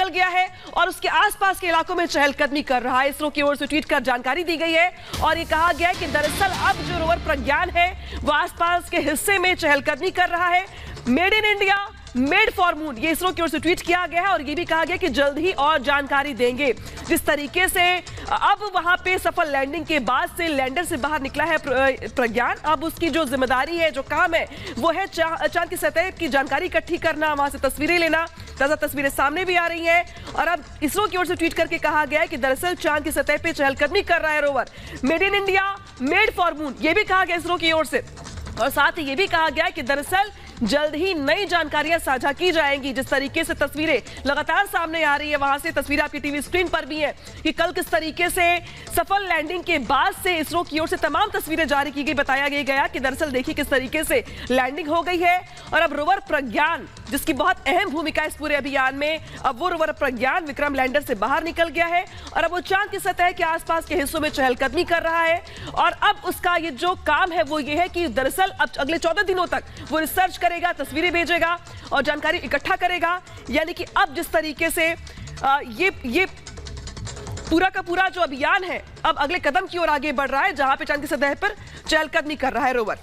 निकल गया है और उसके आसपास के इलाकों में चहलकदमी कर रहा है। इसरो की ओर से ट्वीट कर जानकारी दी गई है और ये कहा गया है कि दरअसल अब जो रोवर प्रज्ञान है वो आसपास के हिस्से में चहलकदमी कर रहा है। Made in India, made for moon, ये इसरो की ओर से ट्वीट किया गया है और ये भी कहा गया कि जल्द ही और जानकारी देंगे। जिस तरीके से अब वहां पे सफल लैंडिंग के बाद से लैंडर से बाहर निकला है प्रज्ञान, अब उसकी जो जिम्मेदारी है, जो काम है, वो है चांद की सतह की जानकारी इकट्ठी करना, वहां से तस्वीरें लेना। ताजा तस्वीरें सामने भी आ रही हैं और अब इसरो की ओर से ट्वीट करके कहा गया है कि दरअसल चांद की सतह पे चहलकदमी कर रहा है rover. Made in India, made for moon, ये भी कहा गया इसरो की ओर से और साथ ही ये भी कहा गया है कि दरअसल जल्द ही नई जानकारियां साझा की जाएंगी। जिस तरीके से तस्वीरें लगातार सामने आ रही है, वहां से तस्वीरें आपकी टीवी स्क्रीन पर भी है कि कल किस तरीके से सफल लैंडिंग के बाद से इसरो की ओर से तमाम तस्वीरें जारी की गई। बताया गया कि दरअसल देखिए किस तरीके से लैंडिंग हो गई है और अब रोवर प्रज्ञान, जिसकी बहुत अहम भूमिका इस पूरे अभियान में, अब वो रोवर प्रज्ञान विक्रम लैंडर से बाहर निकल गया है और अब वो चांद की सतह के आसपास के हिस्सों में चहलकदमी कर रहा है। और अब उसका ये जो काम है वो ये है कि दरअसल अब अगले 14 दिनों तक वो रिसर्च करेगा, तस्वीरें भेजेगा और जानकारी इकट्ठा करेगा। यानी कि अब जिस तरीके से ये पूरा का पूरा जो अभियान है अब अगले कदम की ओर आगे बढ़ रहा है, जहां पे चांद की सतह पर चहलकदमी कर रहा है रोवर।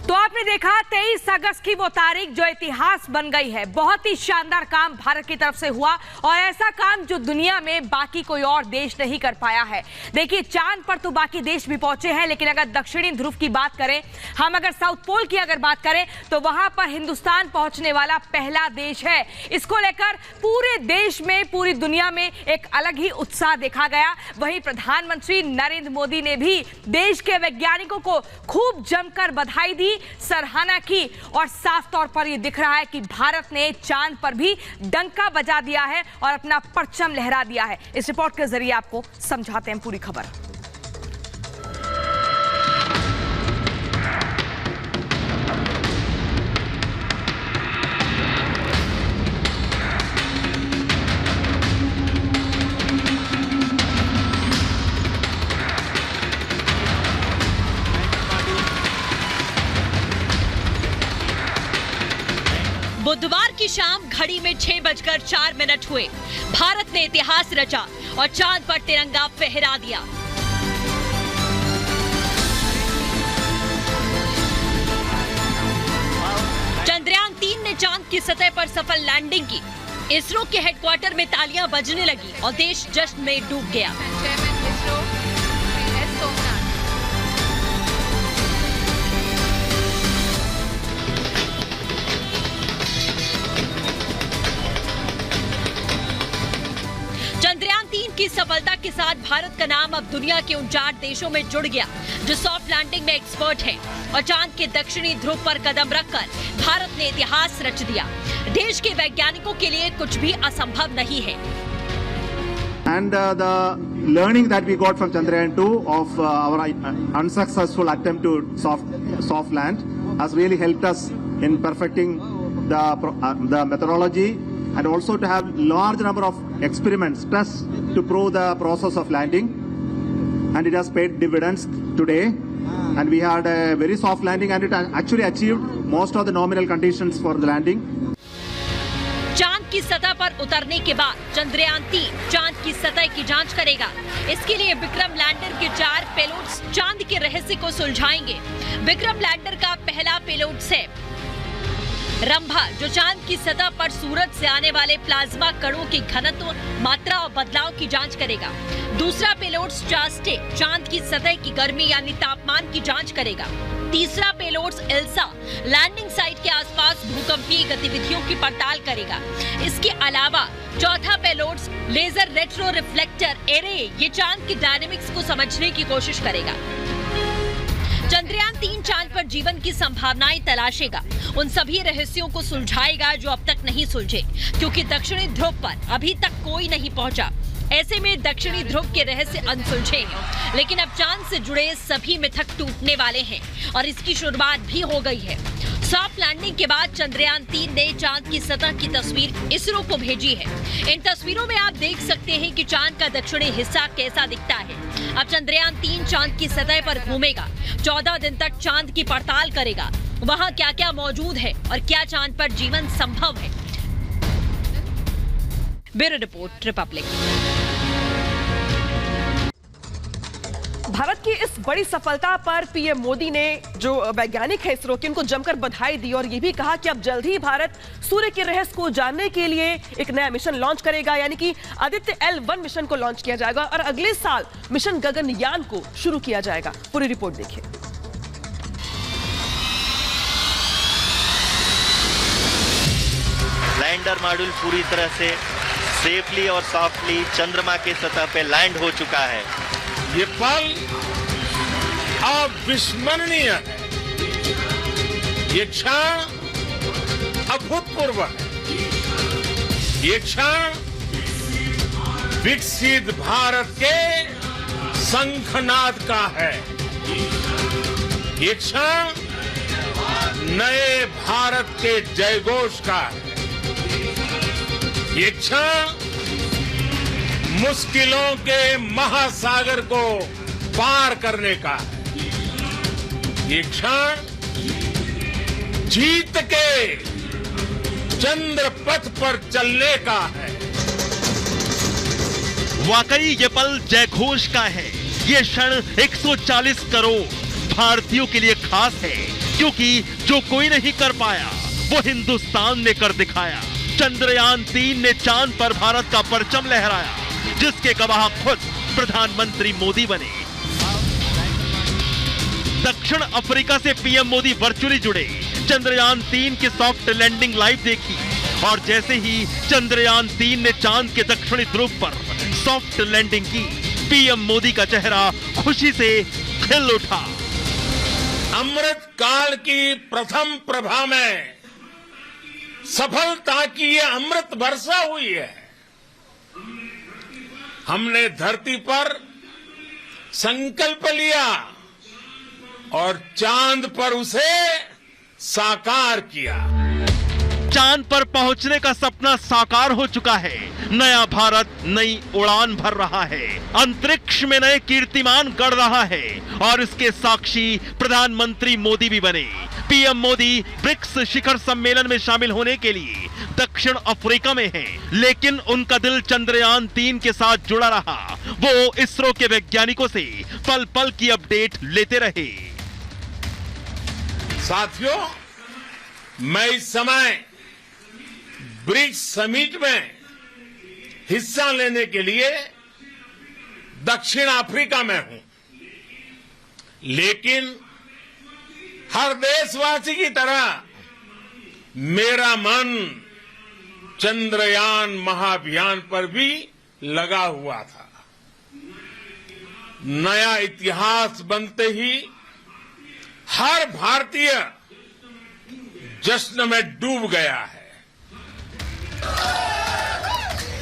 तो आपने देखा 23 अगस्त की वो तारीख जो इतिहास बन गई है। बहुत ही शानदार काम भारत की तरफ से हुआ और ऐसा काम जो दुनिया में बाकी कोई और देश नहीं कर पाया है। देखिए, चांद पर तो बाकी देश भी पहुंचे हैं, लेकिन अगर दक्षिणी ध्रुव की बात करें, हम अगर साउथ पोल की अगर बात करें, तो वहां पर हिंदुस्तान पहुंचने वाला पहला देश है। इसको लेकर पूरे देश में, पूरी दुनिया में एक अलग ही उत्साह देखा गया। वहीं प्रधानमंत्री नरेंद्र मोदी ने भी देश के वैज्ञानिकों को खूब जमकर बधाई दी, सराहना की और साफ तौर पर यह दिख रहा है कि भारत ने चांद पर भी डंका बजा दिया है और अपना परचम लहरा दिया है। इस रिपोर्ट के जरिए आपको समझाते हैं पूरी खबर। बुधवार की शाम घड़ी में 6:04 हुए। भारत ने इतिहास रचा और चांद पर तिरंगा फहरा दिया। चंद्रयान 3 ने चांद की सतह पर सफल लैंडिंग की। इसरो के हेडक्वार्टर में तालियां बजने लगी और देश जश्न में डूब गया। चंद्रयान 3 की सफलता के साथ भारत का नाम अब दुनिया के 49 देशों में जुड़ गया जो सॉफ्ट लैंडिंग में एक्सपर्ट हैं और चांद के दक्षिणी ध्रुव पर कदम रखकर भारत ने इतिहास रच दिया। देश के वैज्ञानिकों के लिए कुछ भी असंभव नहीं है। And the learning that we got from Chandrayaan 2 of our unsuccessful attempt to soft land has really helped us in perfecting the methodology and also to have large number of experiments tests to prove the process of landing, and it has paid dividends today, and we had a very soft landing and it actually achieved most of the nominal conditions for the landing. चांद की सतह पर उतरने के बाद चंद्रयान 3 चांद की सतह की जांच करेगा। इसके लिए विक्रम लैंडर के 4 पेलोड्स चांद के रहस्य को सुलझाएंगे। विक्रम लैंडर का पहला पेलोड है रंभा, जो चांद की सतह पर सूरज से आने वाले प्लाज्मा कणों के घनत्व, मात्रा और बदलाव की जांच करेगा। दूसरा पेलोड चास्टे चांद की सतह की गर्मी यानी तापमान की जांच करेगा। तीसरा पेलोड एल्सा लैंडिंग साइट के आसपास भूकंपीय गतिविधियों की पड़ताल करेगा। इसके अलावा चौथा payload laser retro reflector array, ये चांद की डायनेमिक्स को समझने की कोशिश करेगा। चंद्रयान 3 चांद पर जीवन की संभावनाएं तलाशेगा, उन सभी रहस्यों को सुलझाएगा जो अब तक नहीं सुलझे, क्योंकि दक्षिणी ध्रुव पर अभी तक कोई नहीं पहुंचा। ऐसे में दक्षिणी ध्रुव के रहस्य अनसुलझे हैं, लेकिन अब चांद से जुड़े सभी मिथक टूटने वाले हैं और इसकी शुरुआत भी हो गई है। सॉफ्ट लैंडिंग के बाद चंद्रयान 3 ने चांद की सतह की तस्वीर इसरो को भेजी है। इन तस्वीरों में आप देख सकते हैं कि चांद का दक्षिणी हिस्सा कैसा दिखता है। अब चंद्रयान 3 चांद की सतह पर घूमेगा, 14 दिन तक चांद की पड़ताल करेगा। वहां क्या क्या मौजूद है और क्या चांद पर जीवन संभव है। Bureau report, republic. भारत की इस बड़ी सफलता पर पीएम मोदी ने जो वैज्ञानिक है इसरो के, उनको जमकर बधाई दी और ये भी कहा कि अब जल्द ही भारत सूर्य के रहस्य को जानने के लिए एक नया मिशन लॉन्च करेगा, यानी कि आदित्य L1 मिशन को लॉन्च किया जाएगा और अगले साल मिशन गगनयान को शुरू किया जाएगा। पूरी रिपोर्ट देखिए। लैंडर मॉड्यूल पूरी तरह से सेफली और सॉफ्टली चंद्रमा के सतह पे लैंड हो चुका है। ये पल अविस्मरणीय है। ये क्षण अभूतपूर्व है। ये क्षण विकसित भारत के शंखनाद का है। ये क्षण नए भारत के जयघोष का है। ये क्षण मुश्किलों के महासागर को पार करने का है। ये क्षण जीत के चंद्र पथ पर चलने का है। वाकई ये पल जयघोष का है। ये क्षण 140 करोड़ भारतीयों के लिए खास है, क्योंकि जो कोई नहीं कर पाया वो हिंदुस्तान ने कर दिखाया। चंद्रयान 3 ने चांद पर भारत का परचम लहराया, जिसके गवाह खुद प्रधानमंत्री मोदी बने। दक्षिण अफ्रीका से पीएम मोदी वर्चुअली जुड़े, चंद्रयान 3 की सॉफ्ट लैंडिंग लाइव देखी और जैसे ही चंद्रयान 3 ने चांद के दक्षिणी ध्रुव पर सॉफ्ट लैंडिंग की, पीएम मोदी का चेहरा खुशी से खिल उठा। अमृत काल की प्रथम प्रभा में सफलता की ये अमृत वर्षा हुई है। हमने धरती पर संकल्प लिया और चांद पर उसे साकार किया। चांद पर पहुंचने का सपना साकार हो चुका है। नया भारत नई उड़ान भर रहा है, अंतरिक्ष में नए कीर्तिमान गढ़ रहा है और इसके साक्षी प्रधानमंत्री मोदी भी बने। पीएम मोदी ब्रिक्स शिखर सम्मेलन में शामिल होने के लिए दक्षिण अफ्रीका में हैं, लेकिन उनका दिल चंद्रयान 3 के साथ जुड़ा रहा। वो इसरो के वैज्ञानिकों से पल पल की अपडेट लेते रहे। साथियों, मैं इस समय ब्रिक्स समिट में हिस्सा लेने के लिए दक्षिण अफ्रीका में हूं, लेकिन हर देशवासी की तरह मेरा मन चंद्रयान महाअभियान पर भी लगा हुआ था। नया इतिहास बनते ही हर भारतीय जश्न में डूब गया है।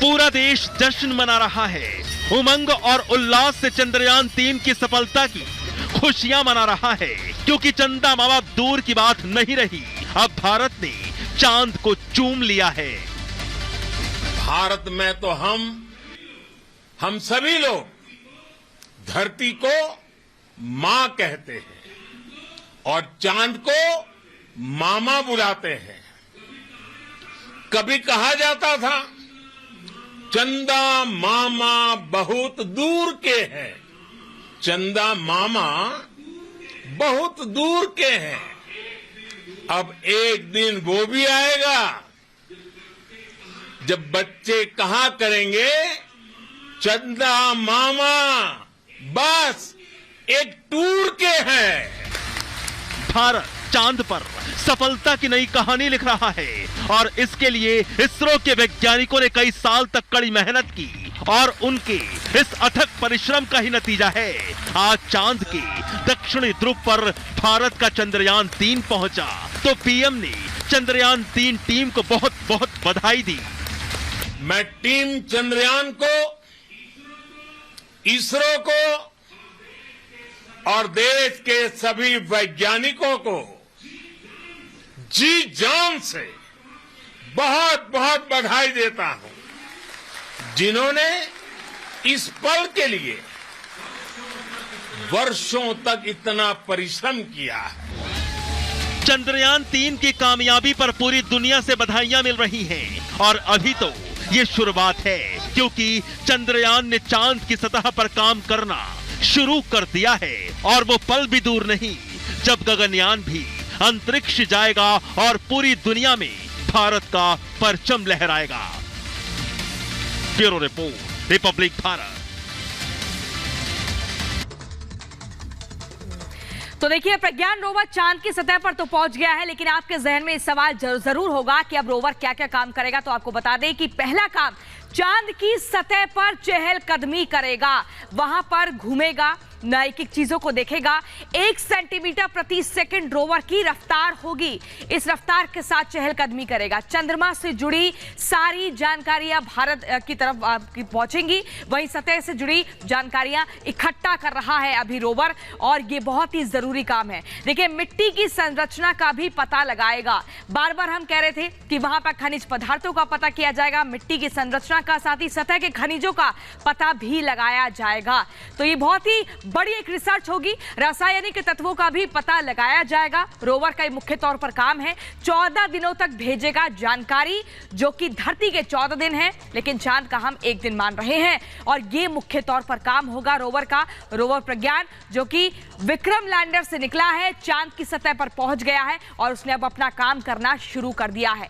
पूरा देश जश्न मना रहा है। उमंग और उल्लास से चंद्रयान 3 की सफलता की खुशियां मना रहा है, क्योंकि चंदा मामा दूर की बात नहीं रही। अब भारत ने चांद को चूम लिया है। भारत में तो हम सभी लोग धरती को मां कहते हैं और चांद को मामा बुलाते हैं। कभी कहा जाता था चंदा मामा बहुत दूर के हैं। चंदा मामा बहुत दूर के हैं। अब एक दिन वो भी आएगा जब बच्चे कहा करेंगे चंदा मामा बस एक टूर के हैं। भारत चांद पर सफलता की नई कहानी लिख रहा है और इसके लिए इसरो के वैज्ञानिकों ने कई साल तक कड़ी मेहनत की और उनके इस अथक परिश्रम का ही नतीजा है आज चांद के दक्षिणी ध्रुव पर भारत का चंद्रयान 3 पहुंचा। तो पीएम ने चंद्रयान 3 टीम को बहुत बहुत बधाई दी। मैं टीम चंद्रयान को, इसरो को और देश के सभी वैज्ञानिकों को जी जान से बहुत बहुत बधाई देता हूं, जिन्होंने इस पल के लिए वर्षों तक इतना परिश्रम किया है। चंद्रयान 3 की कामयाबी पर पूरी दुनिया से बधाइयां मिल रही हैं और अभी तो ये शुरुआत है, क्योंकि चंद्रयान ने चांद की सतह पर काम करना शुरू कर दिया है और वो पल भी दूर नहीं जब गगनयान भी अंतरिक्ष जाएगा और पूरी दुनिया में भारत का परचम लहराएगा। Bureau report, republic Bharat. तो देखिए, प्रज्ञान रोवर चांद की सतह पर तो पहुंच गया है, लेकिन आपके जहन में इस सवाल जरूर होगा कि अब रोवर क्या क्या काम करेगा। तो आपको बता दें कि पहला काम चांद की सतह पर चहलकदमी करेगा, वहां पर घूमेगा, एक एक चीजों को देखेगा। 1 सेंटीमीटर प्रति सेकंड रोवर की रफ्तार होगी, इस रफ्तार के साथ चहलकदमी करेगा। चंद्रमा से जुड़ी सारी जानकारियां भारत की तरफ पहुंचेंगी, वहीं सतह से जुड़ी जानकारियां इकट्ठा कर रहा है अभी रोवर, और ये बहुत ही जरूरी काम है। देखिए, मिट्टी की संरचना का भी पता लगाएगा। बार बार हम कह रहे थे कि वहां पर खनिज पदार्थों का पता किया जाएगा, मिट्टी की संरचना का, साथ ही सतह के खनिजों का पता भी लगाया जाएगा। तो ये बहुत ही बड़ी एक रिसर्च होगी, रासायनिक तत्वों का भी पता लगाया जाएगा। रोवर का मुख्य तौर पर काम है 14 दिनों तक भेजेगा जानकारी, जो कि धरती के 14 दिन है, लेकिन चांद का हम 1 दिन मान रहे हैं। और ये मुख्य तौर पर काम होगा रोवर का। रोवर प्रज्ञान, जो कि विक्रम लैंडर से निकला है, चांद की सतह पर पहुंच गया है और उसने अब अपना काम करना शुरू कर दिया है।